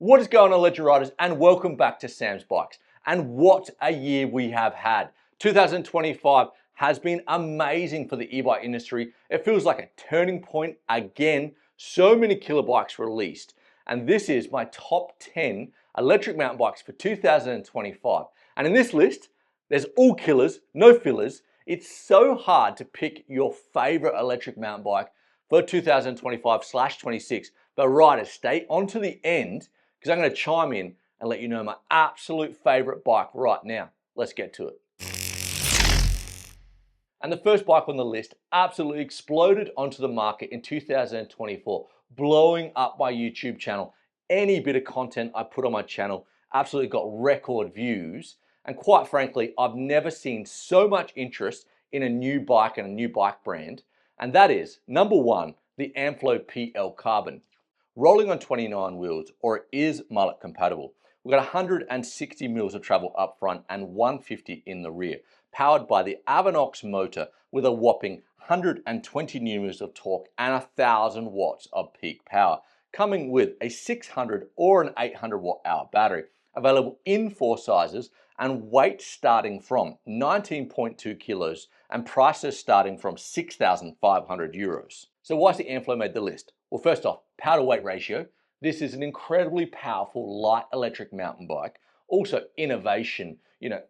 What is going on, Legend Riders, and welcome back to Sam's Bikes. And what a year we have had. 2025 has been amazing for the e-bike industry. It feels like a turning point again. So many killer bikes released. And this is my top 10 electric mountain bikes for 2025. And in this list, there's all killers, no fillers. It's so hard to pick your favorite electric mountain bike for 2025/26. But riders, stay on to the end because I'm going to chime in and let you know my absolute favorite bike right now. Let's get to it. And the first bike on the list absolutely exploded onto the market in 2024, blowing up my YouTube channel. Any bit of content I put on my channel absolutely got record views. And quite frankly, I've never seen so much interest in a new bike and a new bike brand. And that is, number one, the Amflow PL Carbon. Rolling on 29 wheels, or it is mullet compatible. We've got 160 mils of travel up front and 150 in the rear, powered by the Avinox motor with a whopping 120 newtons of torque and 1,000 watts of peak power, coming with a 600 or an 800 watt hour battery, available in 4 sizes and weight starting from 19.2 kilos and prices starting from 6,500 euros. So why's the Amflow made the list? Well, first off, power to weight ratio. This is an incredibly powerful light electric mountain bike. Also innovation.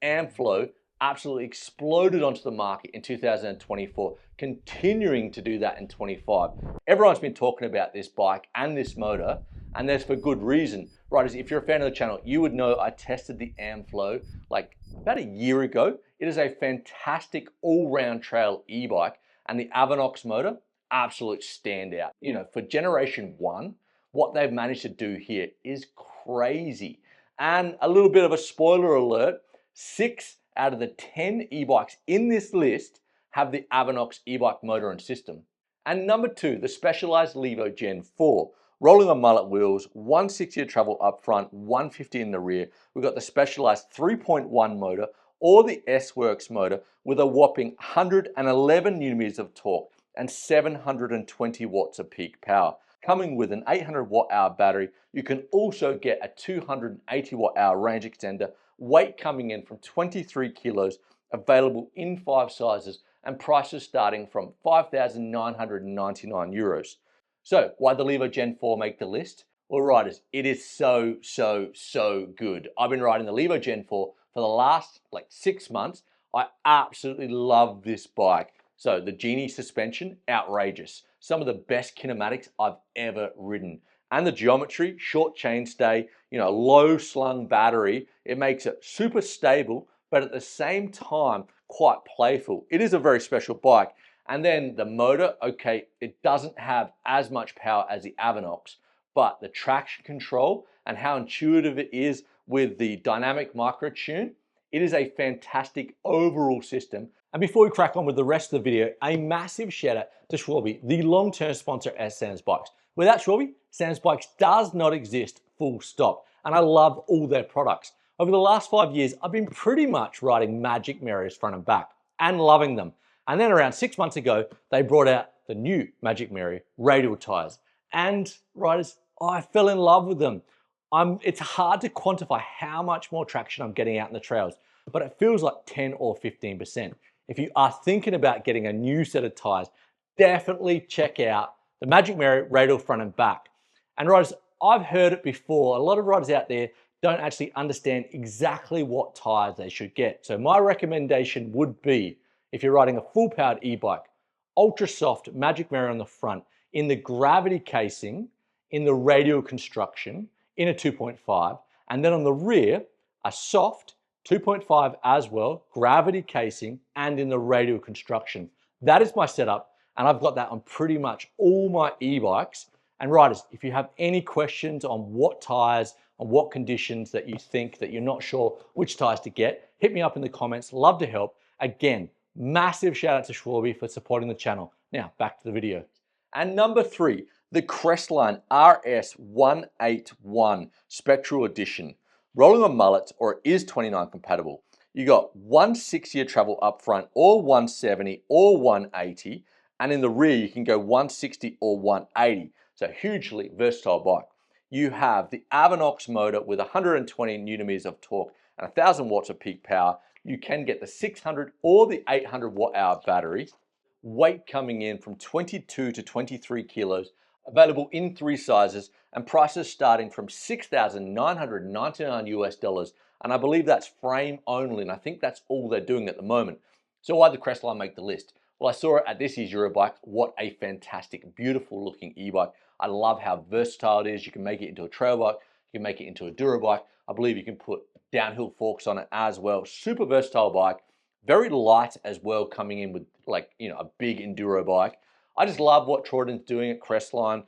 Amflow absolutely exploded onto the market in 2024, continuing to do that in 25. Everyone's been talking about this bike and this motor, and that's for good reason. Riders, if you're a fan of the channel, you would know I tested the Amflow like about a year ago. It is a fantastic all-round trail e-bike, and the Avinox motor, absolute standout. For generation 1, what they've managed to do here is crazy. And a little bit of a spoiler alert, 6 out of the 10 e-bikes in this list have the Avinox e-bike motor and system. And number 2, the Specialized Levo Gen 4. Rolling on mullet wheels, 160 of travel up front, 150 in the rear. We've got the Specialized 3.1 motor or the S-Works motor with a whopping 111 newtons of torque and 720 watts of peak power. Coming with an 800 watt hour battery, you can also get a 280 watt hour range extender, weight coming in from 23 kilos, available in 5 sizes and prices starting from 5,999 euros. So why the Levo Gen 4 make the list? Well, riders, it is so good. I've been riding the Levo Gen 4 for the last 6 months. I absolutely love this bike. So the Genie suspension, outrageous. Some of the best kinematics I've ever ridden. And the geometry, short chainstay, low slung battery. It makes it super stable, but at the same time, quite playful. It is a very special bike. And then the motor, okay, it doesn't have as much power as the Avinox, but the traction control and how intuitive it is with the dynamic micro tune, it is a fantastic overall system. And before we crack on with the rest of the video, a massive shout out to Schwalbe, the long-term sponsor at Sam's Bikes. Without Schwalbe, Sam's Bikes does not exist, full stop. And I love all their products. Over the last 5 years, I've been pretty much riding Magic Mirrors front and back and loving them. And then around 6 months ago, they brought out the new Magic Mirror radial tires. And riders, I fell in love with them. It's hard to quantify how much more traction I'm getting out in the trails, but it feels like 10 or 15%. If you are thinking about getting a new set of tires, definitely check out the Magic Mirror radial front and back. And riders, I've heard it before. A lot of riders out there don't actually understand exactly what tires they should get. So my recommendation would be, if you're riding a full powered e-bike, ultra soft Magic Mirror on the front, in the gravity casing, in the radial construction, in a 2.5, and then on the rear, a soft 2.5 as well, gravity casing, and in the radial construction. That is my setup, and I've got that on pretty much all my e-bikes. And riders, if you have any questions on what tires, on what conditions that you think that you're not sure which tires to get, hit me up in the comments. Love to help. Again, massive shout out to Schwalbe for supporting the channel. Now, back to the video. And number 3, the Crestline RS181 Spectral Edition. Rolling on mullets, or it is 29 compatible. You got 160 of travel up front, or 170, or 180, and in the rear you can go 160 or 180. So hugely versatile bike. you have the Avinox motor with 120 Newton meters of torque and 1000 watts of peak power. You can get the 600 or the 800 watt hour battery. Weight coming in from 22 to 23 kilos, available in 3 sizes, and prices starting from $6,999 US dollars. And I believe that's frame only, and I think that's all they're doing at the moment. So why did the Crestline make the list? Well, I saw it at this year's Eurobike. What a fantastic, beautiful looking e-bike. I love how versatile it is. You can make it into a trail bike, you can make it into a duro bike. I believe you can put downhill forks on it as well. Super versatile bike. Very light as well, coming in with a big enduro bike. I just love what Troyden's doing at Crestline,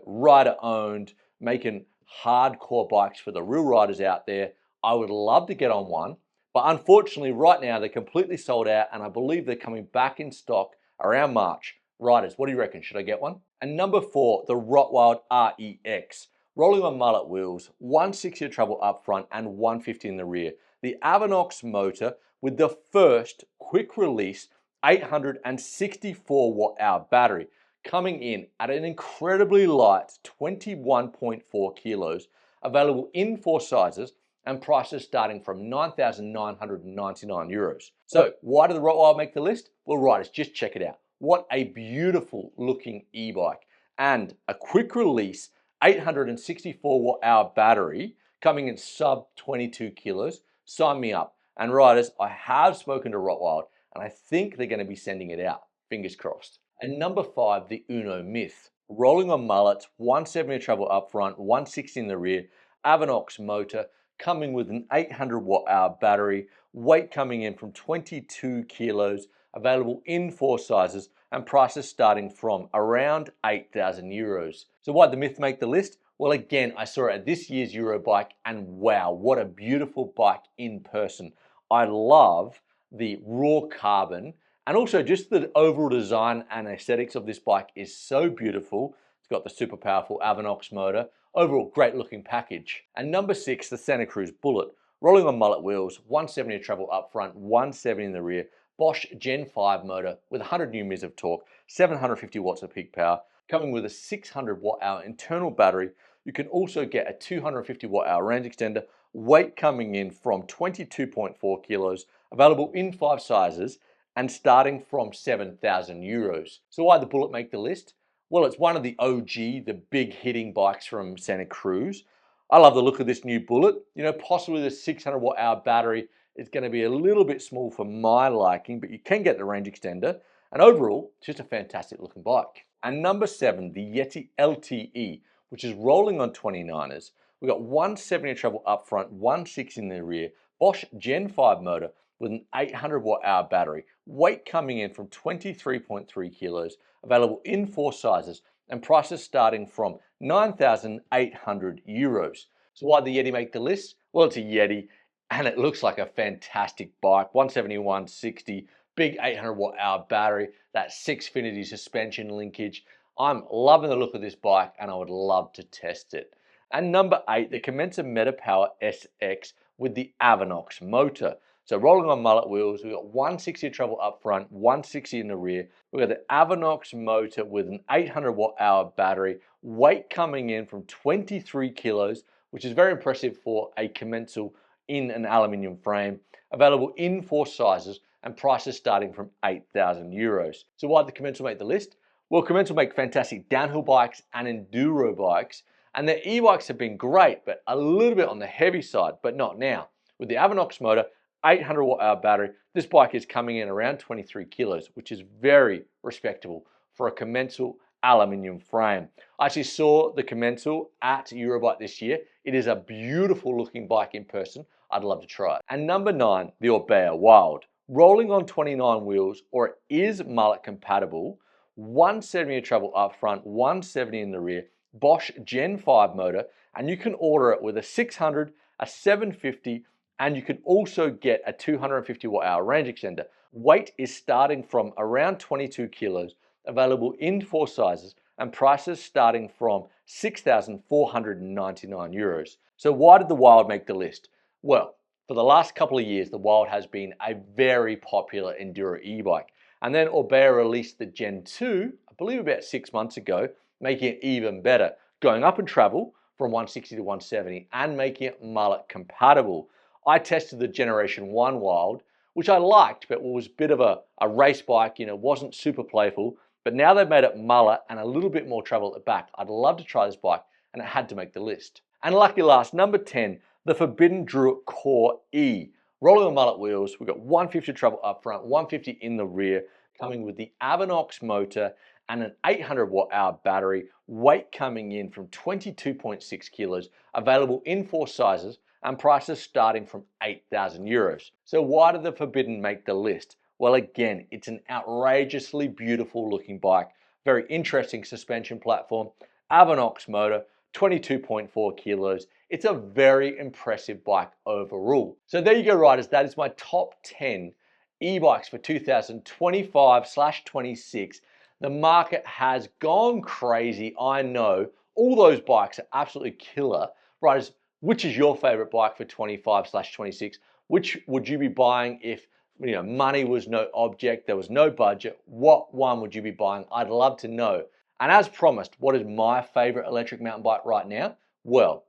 rider owned, making hardcore bikes for the real riders out there. I would love to get on one, but unfortunately right now they're completely sold out, and I believe they're coming back in stock around March. Riders, what do you reckon? Should I get one? And number 4, the Rotwild REX. Rolling on mullet wheels, 160 treble up front and 150 in the rear. The Avinox motor with the first quick release 864 watt hour battery, coming in at an incredibly light 21.4 kilos, available in 4 sizes and prices starting from 9,999 euros. So why did the Rotwild make the list? Well, riders, just check it out. What a beautiful looking e-bike, and a quick release 864 watt hour battery coming in sub 22 kilos. Sign me up. And riders, I have spoken to Rotwild, and I think they're going to be sending it out. Fingers crossed. And number 5, the Unno Mith. Rolling on mullets, 170 treble up front, 160 in the rear, Avinox motor, coming with an 800 watt hour battery, weight coming in from 22 kilos, available in 4 sizes, and prices starting from around 8,000 euros. So why did the Mith make the list? Well, again, I saw it at this year's Eurobike, and wow, what a beautiful bike in person. I love the raw carbon, and also just the overall design and aesthetics of this bike is so beautiful. It's got the super powerful Avinox motor. Overall, great looking package. And number 6, the Cruz Bullit. Rolling on mullet wheels, 170 treble up front, 170 in the rear. Bosch Gen 5 motor with 100 Newton meters of torque, 750 watts of peak power, coming with a 600 watt hour internal battery. You can also get a 250 watt hour range extender, weight coming in from 22.4 kilos, available in 5 sizes, and starting from 7,000 euros. So why did the Bullit make the list? Well, it's one of the OG, the big hitting bikes from Santa Cruz. I love the look of this new Bullit. Possibly the 600 watt hour battery is going to be a little bit small for my liking, but you can get the range extender. And overall, just a fantastic looking bike. And number 7, the Yeti LTe, which is rolling on 29ers. We've got 170 treble up front, 160 in the rear, Bosch Gen 5 motor with an 800 watt hour battery, weight coming in from 23.3 kilos, available in 4 sizes, and prices starting from 9,800 euros. So why did the Yeti make the list? Well, it's a Yeti, and it looks like a fantastic bike. 170, 160, big 800 watt hour battery, that 6Finity suspension linkage. I'm loving the look of this bike, and I would love to test it. And number 8, the Commencal Metapower SX with the Avinox motor. So rolling on mullet wheels, we've got 160 treble up front, 160 in the rear. We've got the Avinox motor with an 800 watt hour battery, weight coming in from 23 kilos, which is very impressive for a Commencal in an aluminium frame, available in 4 sizes, and prices starting from 8,000 euros. So why did the Commencal make the list? Well, Commencal make fantastic downhill bikes and enduro bikes, and their e-bikes have been great, but a little bit on the heavy side, but not now. With the Avinox motor, 800 watt hour battery, this bike is coming in around 23 kilos, which is very respectable for a Commencal aluminium frame. I actually saw the Commencal at Eurobike this year. It is a beautiful looking bike in person. I'd love to try it. And number 9, the Orbea Wild. Rolling on 29 wheels, or it is mullet compatible, 170 treble up front, 170 in the rear, Bosch Gen 5 motor, and you can order it with a 600, a 750, and you can also get a 250 watt hour range extender. Weight is starting from around 22 kilos, available in 4 sizes, and prices starting from 6,499 euros. So why did the Wild make the list? Well, for the last couple of years, the Wild has been a very popular enduro e-bike. And then Orbea released the Gen 2, I believe about 6 months ago, making it even better, going up in travel from 160 to 170 and making it mullet compatible. I tested the Generation 1 Wild, which I liked, but was a bit of a race bike, wasn't super playful. But now they've made it mullet and a little bit more travel at the back. I'd love to try this bike, and it had to make the list. And lucky last, number 10, the forbidden Druid Core E. Rolling on mullet wheels, we've got 150 travel up front, 150 in the rear, coming with the Avinox motor and an 800 watt hour battery, weight coming in from 22.6 kilos, available in 4 sizes, and prices starting from 8,000 euros. So why did the Forbidden make the list? Well, again, it's an outrageously beautiful looking bike, very interesting suspension platform, Avinox motor, 22.4 kilos. It's a very impressive bike overall. So there you go, riders. That is my top 10 e-bikes for 2025/26. The market has gone crazy, I know. All those bikes are absolutely killer. Riders, which is your favorite bike for 25/26? Which would you be buying if money was no object, there was no budget? What one would you be buying? I'd love to know. And as promised, what is my favorite electric mountain bike right now? Well,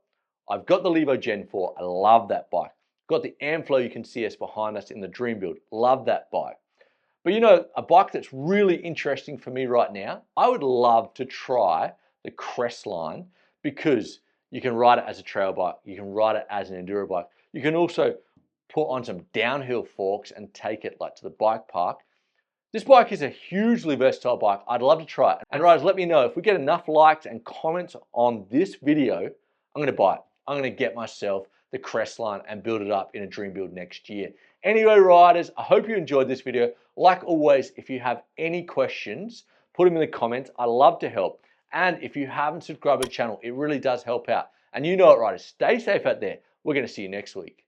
I've got the Levo Gen 4. I love that bike. Got the Amflow, you can see us behind us in the Dream Build. Love that bike. But a bike that's really interesting for me right now, I would love to try the Crestline, because you can ride it as a trail bike, you can ride it as an enduro bike. You can also put on some downhill forks and take it to the bike park. This bike is a hugely versatile bike. I'd love to try it. And riders, let me know if we get enough likes and comments on this video, I'm going to buy it. I'm going to get myself the Crestline and build it up in a Dream Build next year. Anyway, riders, I hope you enjoyed this video. Like always, if you have any questions, put them in the comments. I love to help. And if you haven't subscribed to the channel, it really does help out. And you know it, riders. Stay safe out there. We're going to see you next week.